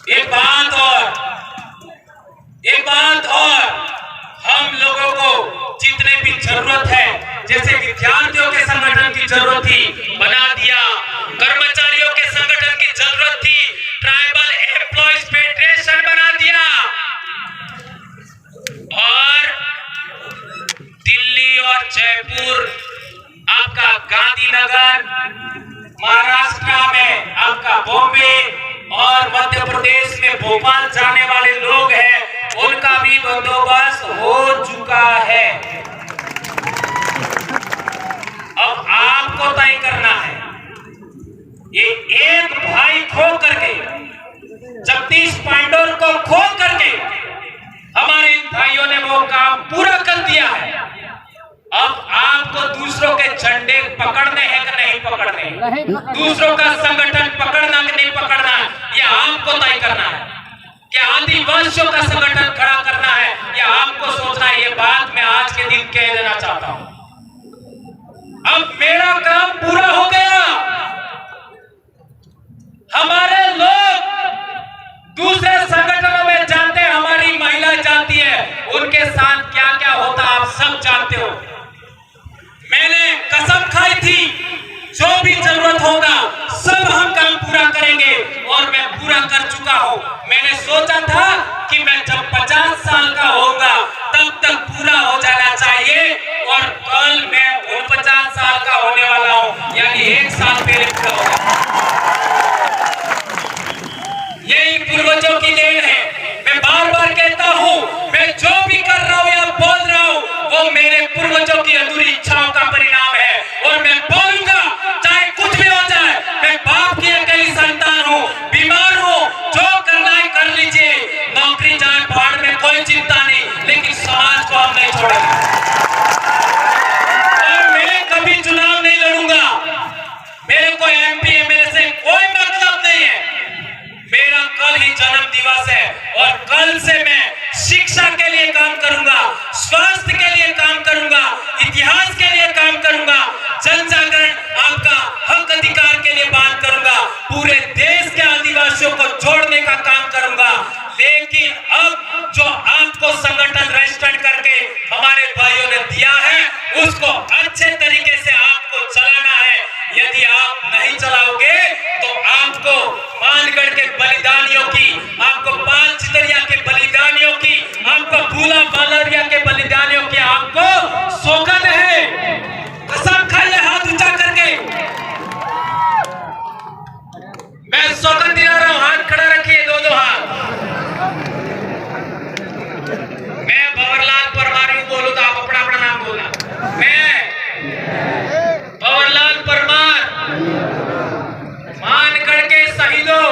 एक बात और हम लोगों को जितने भी जरूरत है, जैसे विद्यार्थियों के संगठन की जरूरत थी, बना दिया। कर्मचारियों के संगठन की जरूरत थी, ट्राइबल एम्प्लॉयज फेडरेशन बना दिया। और दिल्ली और जयपुर, आपका गांधीनगर, महाराष्ट्र में आपका बॉम्बे और मध्य प्रदेश में भोपाल जाने वाले लोग हैं, उनका भी बंदोबस्त हो चुका है। अब आपको तय करना है। ये एक भाई खो करके, जगदीश पांडोर को खो करके हमारे भाइयों ने वो काम पूरा कर दिया है। अब आपको दूसरों के झंडे पकड़ने हैं कि नहीं पकड़ने, दूसरों का संगठन पकड़ना कि नहीं पकड़ना, यह आपको तय करना है। क्या आदिवासियों का संगठन खड़ा करना है, या आपको सोचना है। ये बात मैं आज के दिन कह देना चाहता हूं। अब मेरा काम पूरा हो गया। हमारे लोग दूसरे संगठनों में जाते हैं, हमारी महिला जाती है, उनके साथ क्या क्या होता आप सब जानते हो। मैंने कसम खाई थी, जो भी जरूरत होगा सब हम काम पूरा करेंगे, और मैं पूरा कर चुका हूं। मैंने सोचा था कि मैं जब 50 साल का होगा तब तक पूरा हो जाना चाहिए, और कल मैं 49 साल का होने वाला हूं, यानी 1 साल मेरे पूरा होगा। यही पूर्वजों की देन है। मैं बार बार कहता हूं, मैं जो भी कर रहा हूं या बोल रहा हूं, वो मेरे पूर्वजों की अधूरी इच्छाओं का परिणाम है, और मैं बोलूंगा चाहे कुछ भी हो जाए। मैं बाप की अकेली संतान हूं, बीमार हूं, जो करना है कर लीजिए, नौकरी जाए भाड़ में, कोई चिंता नहीं, लेकिन समाज को हम नहीं छोड़ेंगे। और मैं कभी चुनाव नहीं लड़ूंगा, मेरे को MP MLA से कोई मतलब नहीं है। मेरा कल ही जन्म दिवस है, और कल से मैं शिक्षा के लिए काम करूंगा, स्वास्थ्य के लिए काम करूंगा, इतिहास के लिए काम करूंगा, जन जागरण, आपका हक अधिकार के लिए बात करूंगा, पूरे देश के आदिवासियों को जोड़ने का काम करूंगा। लेकिन अब जो आपको संगठन रजिस्टर करके हमारे भाइयों ने दिया है, उसको अच्छे तरीके से आपको चलाना है। यदि आप नहीं चलाओगे तो आपको मानगढ़ के बलिदानियों की, आपको पाल चितरिया के बलिदानियों की, आपको भूला बालरिया के बलिदानियों की आपको सौगंध है। कसम खाइए हाथ ऊंचा करके, मैं सौगंध दिला रहा हूं। हाथ खड़ा रखिए, दो हाथ। मैं भंवरलाल परमार बोलूं तो आप अपना अपना नाम बोलना। मैं भंवरलाल परमार, मानगढ़ के शहीदों,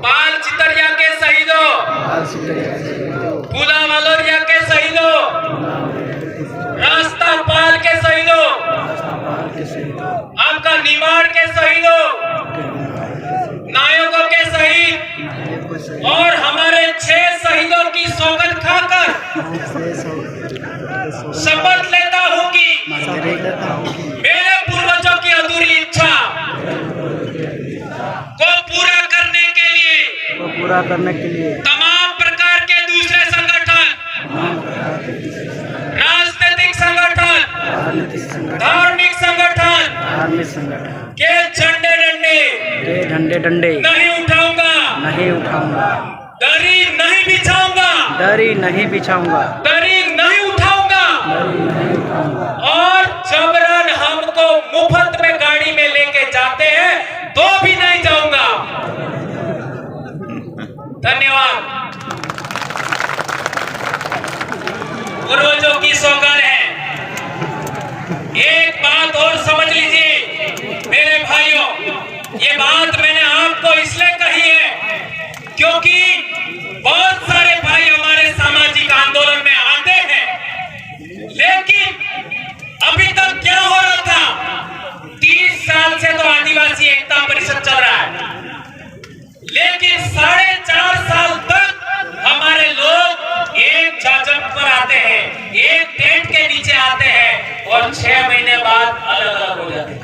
पाल चितरिया के शहीदों, भूला बालोरिया के शहीदों, रास्ता पाल के शहीदों, आपका निमाड़ के शहीदों, नायकों के शहीद, और हमारे 6 शहीदों की सौगंध खाकर शपथ लेता हूं कि मेरे पूर्वजों की अधूरी इच्छा को पूरा करने के लिए तमाम प्रकार के दूसरे संगठन, राजनीतिक संगठन, धार्मिक संगठन के झंडे डंडे नहीं उठाऊंगा, दरी नहीं बिछाऊंगा, दरी नहीं उठाऊंगा, और जबरन हमको मुफ्त में गाड़ी में लेके जाते हैं तो भी नहीं जाऊंगा। धन्यवाद। पूर्वजों की सौगंध है। एक बात और समझ लीजिए मेरे भाइयों, ये बात मैंने आपको इसलिए कही है क्योंकि बहुत सारे भाई हमारे सामाजिक आंदोलन में आते हैं, लेकिन अभी तक क्या हो रहा था, 30 साल से तो आदिवासी एकता परिषद चल रहा है, लेकिन 4.5 साल तक हमारे लोग एक जाजम पर आते हैं, एक टेंट के नीचे आते हैं, और 6 महीने बाद अलग अलग हो जाते हैं।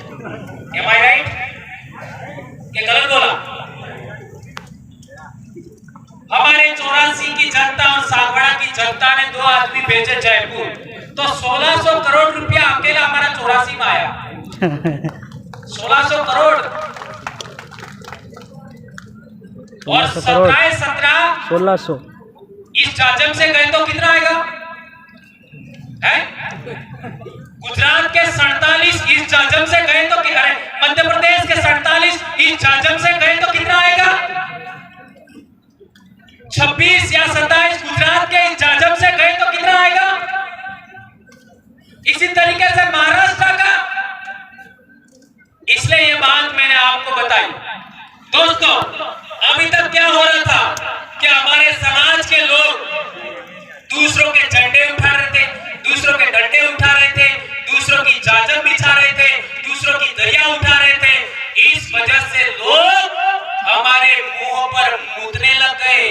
Am I right? क्या गलत बोला? जनता ने 2 आदमी भेजे जयपुर, तो 1600 करोड़ रुपया अकेला हमारा 84 में आया। 1600 करोड़ और 1600 इस जाजम से गए तो कितना आएगा है? गुजरात के 47 इस जाजम से गए तो अरे मध्य प्रदेश के 47 इस जाजम से गए तो कितना आएगा? 26 या 27 गुजरात के इस जाजम से गए तो कितना आएगा? इसी तरीके से महाराष्ट्र का। इसलिए ये बात मैंने आपको बताई। दोस्तों, अभी तक क्या हो रहा था कि हमारे समाज के लोग दूसरों के झंडे उठा रहे थे, दूसरों के डंडे उठा रहे थे, दूसरों की जाजम बिछा रहे थे, दूसरों की दरिया उठा रहे थे। इस वजह से लोग हमारे मुंहों पर मूतने लग गए।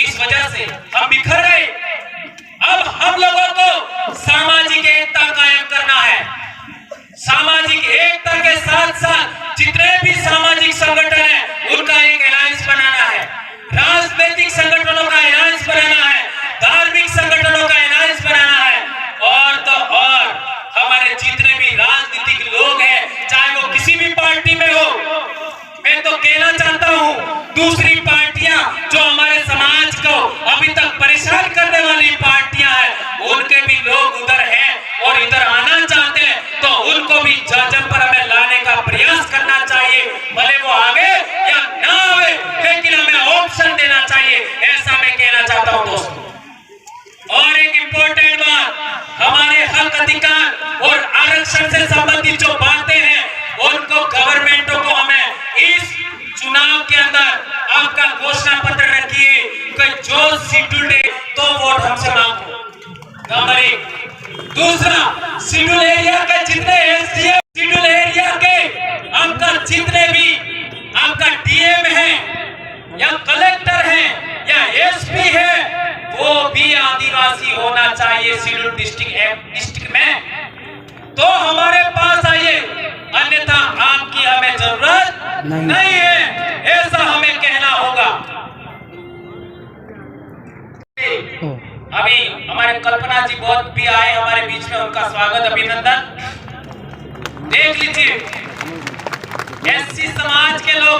इस वजह से हम बिखर गए। अब हम लोगों को सामाजिक एकता कायम करना है। सामाजिक एकता के साथ साथ जितने भी सामाजिक संगठन हैं उनका एक अलायंस बनाना है, राजनीतिक संगठनों का अलायंस बनाना है, धार्मिक संगठनों का अलायंस बनाना है, और तो और हमारे जितने भी राजनीतिक लोग हैं, चाहे वो किसी भी पार्टी में हो, मैं तो कहना चाहता हूं दूसरी पार्टियां जो हमारे समाज को अभी तक परेशान करने वाली पार्टियां हैं, उनके भी लोग उधर हैं और इधर आना चाहते हैं, तो उनको भी जाजम पर हमें लाने का प्रयास करना चाहिए। भले वो आवे या ना आवे, लेकिन हमें ऑप्शन देना चाहिए, ऐसा मैं कहना चाहता हूं दोस्तों। और एक इंपॉर्टेंट बात, हमारे हक अधिकार और आरक्षण से संबंधित जो बातें हैं उनको गवर्नमेंटों को हमें इस चुनाव के अंदर आपका घोषणा पत्र रखिए कि जो शेड्यूल है तो वोट हमसे मांगो। नंबर 1। दूसरा, शेड्यूल एरिया के जितने एसडीएम, शेड्यूल एरिया के आपका जितने भी आपका डीएम है या कलेक्टर है या एसपी है, वो भी आदिवासी होना चाहिए शेड्यूल डिस्ट्रिक्ट में। तो हमारे पास आइए, अन्यथा आपकी हमें जरूरत नहीं है, ऐसा हमें कहना होगा। अभी हमारे कल्पना जी बहुत भी आए हमारे बीच में, उनका स्वागत अभिनंदन। देख लीजिए, एससी समाज के लोग,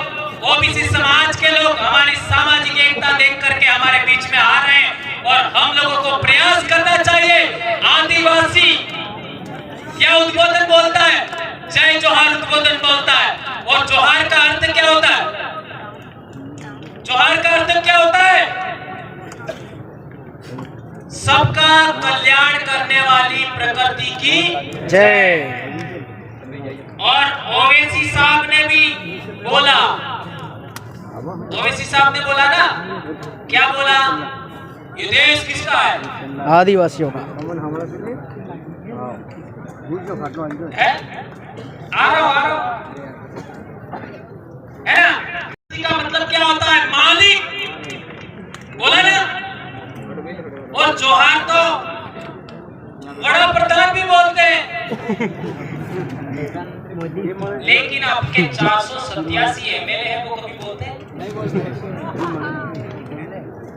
ओबीसी समाज के लोग हमारी सामाजिक एकता देख करके हमारे बीच में आ रहे हैं, और हम लोगों को प्रयास करना चाहिए। आदिवासी क्या उद्बोधन बोलता है? जय जोहार उद्बोधन बोलता है। और जोहार का अर्थ क्या होता है? जोहार का अर्थ क्या होता है? सबका कल्याण करने वाली प्रकृति की जय। और ओवैसी साहब ने भी बोला, ओवैसी साहब ने बोला ना, क्या बोला? ये देश किसका है? आदिवासियों का है। आ रहा है ना? इसका मतलब क्या होता है? मालिक, बोला ना। और जोहार तो बड़ा प्रधान भी बोलते हैं, लेकिन आपके 487 एमएलए हैं, वो कभी बोलते हैं?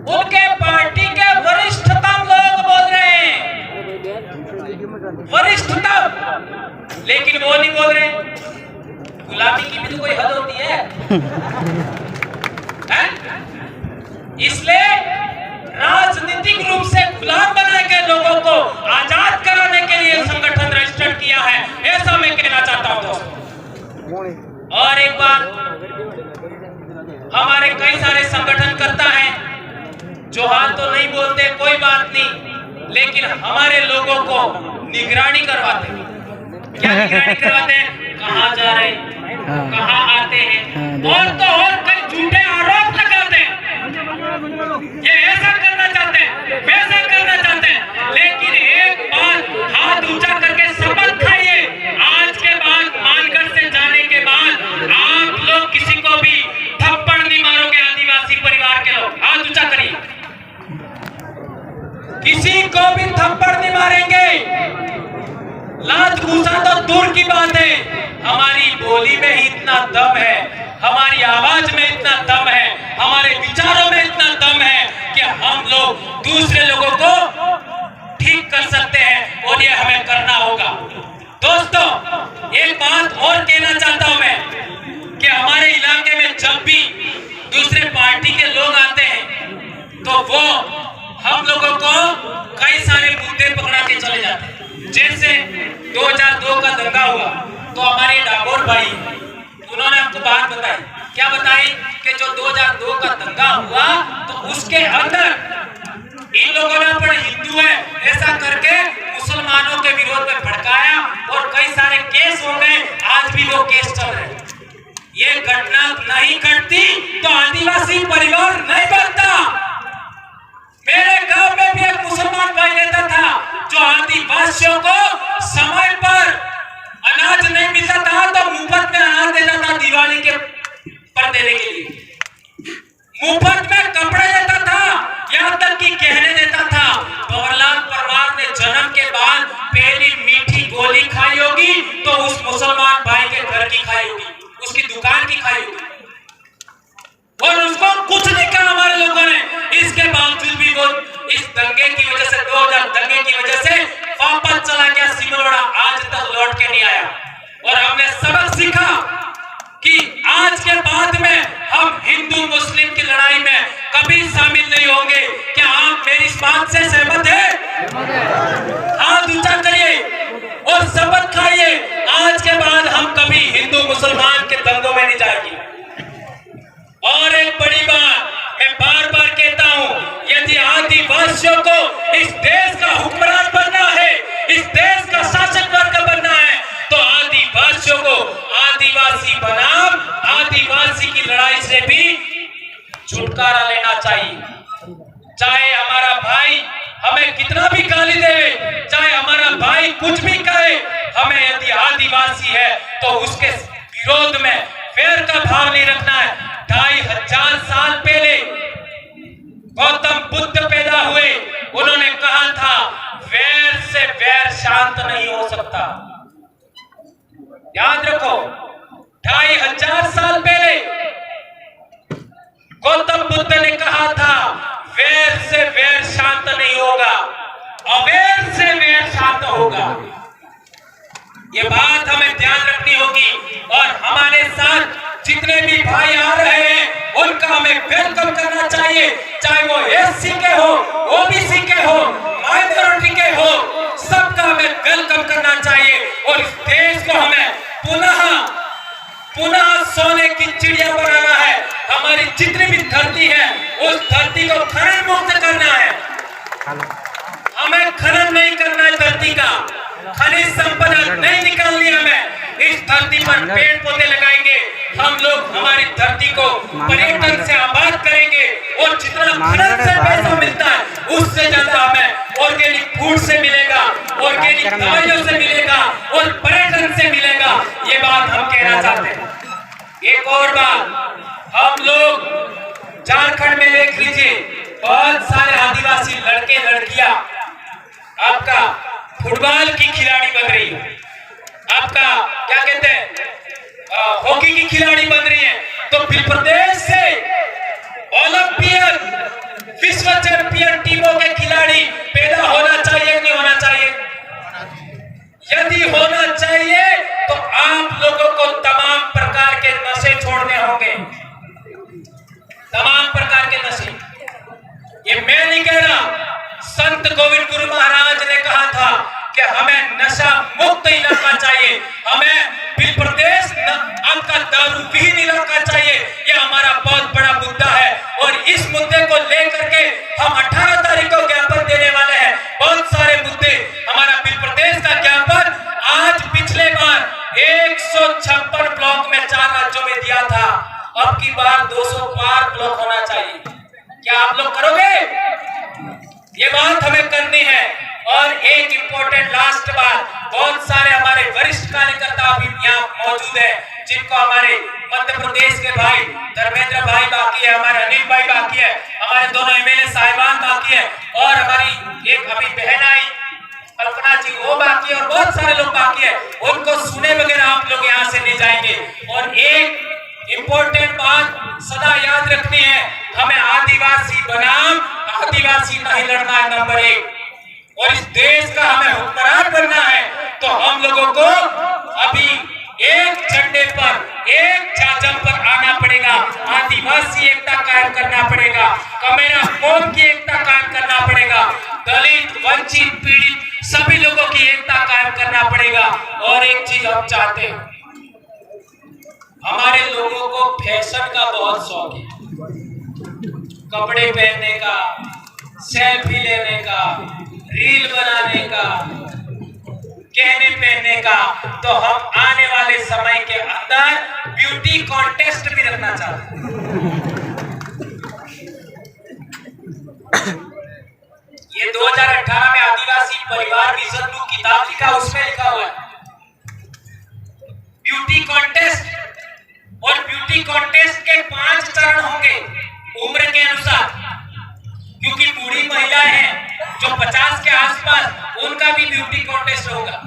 उनके पार्टी के वरिष्ठतम लोग बोल रहे हैं, वरिष्ठतम, लेकिन वो नहीं बोल रहे। गुलामी की भी तो कोई हद होती है? इसलिए राजनीतिक रूप से गुलाम बना के लोगों को आजाद कराने के लिए संगठन रजिस्टर किया है, ऐसा मैं कहना चाहता हूं दोस्तों। और एक बात, हमारे कई सारे संगठन करता है, जोहार तो नहीं बोलते, कोई बात नहीं, लेकिन हमारे लोगों को निगरानी करवाते हैं। क्या निगरानी करवाते हैं? कहाँ जा रहे हैं, कहाँ आते हैं, और तो और कई झूठे आरोप लगाते हैं। ये ऐसा करना चाहते हैं, वैसा करना चाहते हैं, लेकिन एक बात हाथ ऊंचा करके शपथ खाइए, आज के बाद मानगढ़ से जाने के बाद आप लोग किसी को भी थप्पड़ नहीं मारोगे। आदिवासी परिवार के लोग हाथ ऊंचा करिए, किसी को भी थप्पड़ नहीं मारेंगे। लात घूसा तो दूर की बात है, हमारी बोली में ही इतना दम है, हमारी आवाज में इतना दम है, हमारे विचारों में इतना दम है कि हम लोग बात और कहना चाहता हूं मैं कि हमारे इलाके में जब भी दूसरे पार्टी के लोग आते हैं तो वो हम लोगों को कई सारे मुद्दे पकड़ा के चले जाते हैं। जैसे 2002 का दंगा हुआ तो हमारे डाकोर भाई उन्होंने आपको बात बताई, क्या बताई कि जो 2002 का दंगा हुआ तो उसके अंदर इन लोगों ने अपने हिंदू है ऐसा करके मुसलमानों के विरोध में भड़काया और कई सारे केस हो गए, आज भी वो केस चल रहे हैं। ये घटना नहीं घटती तो आदिवासी परिवार नहीं बनता। मेरे गांव में भी एक मुसलमान भाई रहता था जो आदिवासियों को समय पर अनाज नहीं मिलता था तो मुफ्त में अनाज देता था, दिवाली के पर देने के लिए मुफ्त में कपड़े देता था, यहाँ तक कि गहने देता था। भंवरलाल परमार ने जन्म के बाद पहली मीठी गोली खाई होगी तो उस मुसलमान भाई के घर की खाई होगी, उसकी दुकान की खाई होगी और उसको कुछ नहीं कहा हमारे लोगों ने। इसके बावजूद भी वो इस दंगे की वजह से 2000 दंगे की वजह से वापस चला गया सिमरोड़ा, आज तक लौट के नहीं आया। और हमने सबक सीखा कि आज के बाद में हम हिंदू मुस्लिम की लड़ाई में कभी शामिल नहीं होंगे। क्या आप मेरी इस बात से सहमत हैं? हाथ ऊंचा करिए और शपथ खाइए, आज के बाद हम कभी हिंदू मुसलमान के दंगों में नहीं जाएंगे। और एक बड़ी बात मैं बार बार कहता हूं, यदि आदिवासियों को इस देश का हुक्मरान बनना है, इस देश का शासक वर्ग बनना है तो आदिवासियों को आदिवासी बनाम आदिवासी की लड़ाई से भी छुटकारा लेना चाहिए। चाहे हमारा भाई हमें कितना भी गाली दे, चाहे हमारा भाई कुछ भी कहे, हमें यदि आदिवासी है तो उसके विरोध में वैर का भाव नहीं रखना है। 2500 साल पहले गौतम बुद्ध पैदा हुए, उन्होंने कहा था वैर से वैर शांत नहीं हो सकता। याद रखो, 2500 साल पहले गौतम बुद्ध ने कहा था वैर से वैर शांत नहीं होगा, अवैर से वैर शांत होगा। ये बात हमें ध्यान रखनी होगी और हमारे साथ जितने भी भाई आ रहे हैं उनका हमें वेलकम करना चाहिए, चाहे वो एससी के हो, ओबीसी के हो, माइनॉरिटी के हो, सबका हमें वेलकम करना चाहिए। और इस देश को हमें पुनः सोने की चिड़िया बनाना है। हमारी जितनी भी धरती है उस धरती को खनन मुक्त करना है, हमें खनन नहीं करना है, धरती का खनिज संपदा नहीं निकालनी हमें। इस धरती पर पेड़ पौधे लगाएंगे हम लोग, हमारी धरती को पर्यटन से आबाद करेंगे और जितना खनन से पैसा मिलता है उससे ज्यादा हमें ऑर्गेनिक फूड से मिलेगा, ऑर्गेनिक दवाइयों से मिलेगा और पर्यटन से मिलेगा। ये बात हम कहना चाहते हैं। एक और बात, हम लोग झारखंड में देख लीजिए, बहुत सारे आदिवासी लड़के लड़कियां आपका फुटबॉल की खिलाड़ी बन रही है, आपका क्या कहते हैं हॉकी की खिलाड़ी बन रही है। तो फिर प्रदेश से ओलंपियन विश्व चैंपियन टीमों के खिलाड़ी पैदा होना चाहिए नहीं होना चाहिए? यदि होना चाहिए तो आप लोगों को तमाम प्रकार के नशे छोड़ने होंगे, तमाम प्रकार के नशे। ये मैं नहीं कह रहा, संत गोविंद गुरु महाराज ने कहा था कि हमें नशा मुक्त इलाका चाहिए, हमें बिल प्रदेश आपका दारू विहीन इलाका चाहिए। ये हमारा बहुत बड़ा मुद्दा है और इस मुद्दे को लेकर के हम 18 तारीख को ज्ञापन देने वाले हैं। बहुत सारे मुद्दे, हमारा बिल प्रदेश का ज्ञापन आज पिछले बार 156 ब्लॉक में 4 राज्यों में दिया था, अब की बार 200 पार ब्लॉक होना चाहिए। क्या आप लोग करोगे? ये बात हमें करनी है। और एक इंपॉर्टेंट लास्ट बात, बहुत सारे हमारे वरिष्ठ कार्यकर्ता भी यहाँ मौजूद हैं जिनको हमारे मध्य प्रदेश के भाई धर्मेंद्र भाई बाकी है, हमारे अनिल भाई बाकी है, हमारे दोनों एमएलए साहिबान बाकी है और हमारी एक अभी बहन आई कल्पना जी वो बाकी है और बहुत सारे लोग बाकी है। उनको सुने बगैर आप लोग यहाँ से नहीं जाएंगे। और एक इंपॉर्टेंट बात सदा याद रखनी है, हमें आदिवासी बनाम आदिवासी नहीं लड़ना है, नंबर 1। और इस देश का हमें हुक्मरान बनना है तो हम लोगों को अभी एक झंडे पर, एक जाजम पर आना पड़ेगा। आदिवासी एकता कायम करना पड़ेगा, कमेरा कौम की एकता कायम करना पड़ेगा, दलित, वंचित, पीड़ित सभी लोगों की एकता कायम करना पड़ेगा। और एक चीज हम चाहते हैं, हमारे लोगों को फैशन का बहुत शौक है, कपड़े पहनने का, सेल्फी लेने का, रील बनाने का, गहने पहनने का। तो हम आने वाले समय के अंदर ब्यूटी कॉन्टेस्ट भी रखना चाहते हैं। ये 2018 में आदिवासी परिवार विजन 2 किताब लिखा, उसमें लिखा हुआ है ब्यूटी कॉन्टेस्ट। और ब्यूटी कॉन्टेस्ट के 5 चरण होंगे उम्र के अनुसार, क्योंकि बूढ़ी महिलाएं हैं जो 50 के आसपास, उनका भी ब्यूटी कॉन्टेस्ट होगा,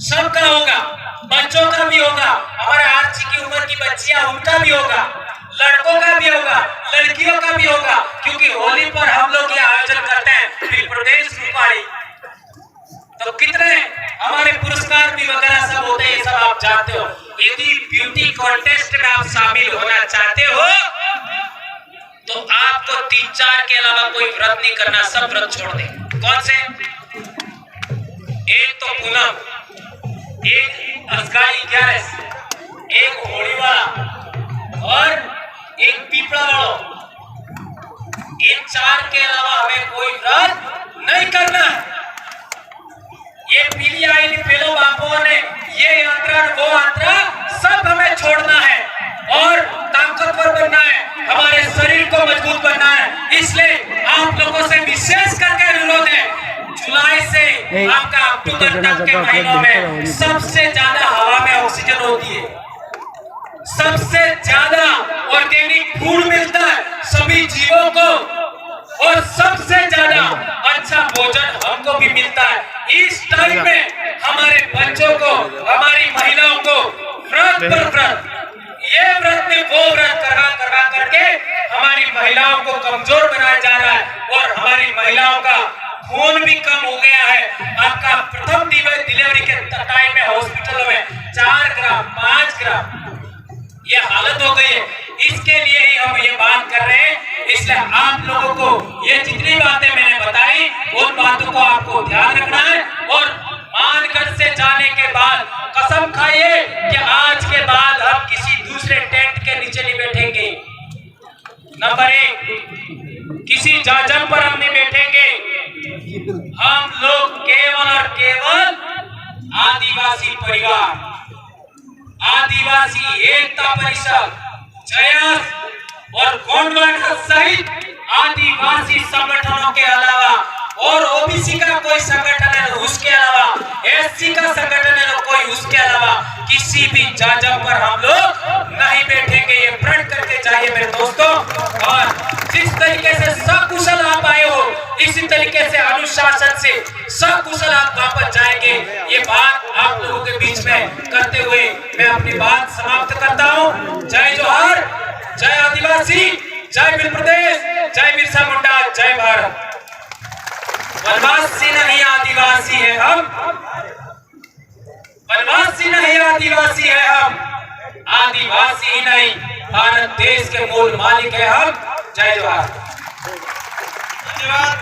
सबका होगा, बच्चों का भी होगा, हमारे आर्ची की उम्र की बच्चियां उनका भी होगा, लड़कों का भी होगा, लड़कियों का भी होगा, क्योंकि होली पर हम लोग ये आयोजन करते हैं फिर प्रदेश रूपाली। तो कितने हमारे पुरस्कार भी वगैरह सब होते हैं, सब आप जानते हो। यदि ब्यूटी कॉन्टेस्ट में आप शामिल होना चाहते हो तो आपको 3-4 के अलावा कोई व्रत नहीं करना, सब व्रत छोड़ दें। कौन से? एक तो पूनम, एक असगाई 11, एक होली वाला और एक पीपड़ा वालों। इन 4 के अलावा हमें कोई व्रत नहीं करना। ये पीली आई पेलो बापुओं ने ये यात्रा वो यात्रा सब हमें छोड़ना है और ताकतवर बनना है, हमारे शरीर को मजबूत बनना है। इसलिए आप लोगों से विशेष करके अनुरोध है, जुलाई से आपका अक्टूबर तक के महीनों में सबसे ज्यादा हवा में ऑक्सीजन होती है, सबसे ज्यादा ऑर्गेनिक फूड मिलता है सभी जीवों को, और सबसे ज्यादा अच्छा भोजन हमको भी मिलता है। इस टाइम में हमारे बच्चों को, हमारी महिलाओं को व्रत पर व्रत, ये व्रत में वो व्रत करवा करके हमारी महिलाओं को कमजोर बनाया जा रहा है और हमारी महिलाओं का खून भी कम हो गया है। आपका प्रथम डिलीवरी के टाइम में हॉस्पिटलों में 4 ग्राम 5 ग्राम ये हालत हो गई है। इसके लिए ही हम ये बात कर रहे हैं। इसलिए आप लोगों को ये जितनी बातें मैंने बताई उन बातों को आपको ध्यान रखना है और मानगढ़ से जाने के बाद कसम खाइए कि आज के बाद हम किसी दूसरे टेंट के नीचे नहीं बैठेंगे। नंबर 1, किसी जाजम पर हम नहीं बैठेंगे। हम लोग केवल और केवल आदिवासी परिवार, आदिवासी एकता परिषद, जयस और गोंडवाना सहित आदिवासी संगठनों के अलावा और ओबीसी का कोई संगठन है उसके अलावा, एससी का संगठन है कोई उसके अलावा, किसी भी जाजम पर हम लोग नहीं बैठेंगे। ये प्रण करके जाइए मेरे दोस्तों। और जिस तरीके से सकुशल आप आए हो, इसी तरीके से अनुशासन से सकुशल आप वापस जाएंगे। ये बात आप लोगों के बीच में करते हुए मैं अपनी बात समाप्त करता हूँ। जय जोहार, जय आदिवासी, जय मिल प्रदेश, जय बिरसा मुंडा, जय भारत। वनवासी नहीं आदिवासी है हम, वनवासी नहीं आदिवासी है हम, आदिवासी ही नहीं भारत देश के मूल मालिक है हम। जय जोहार। धन्यवाद।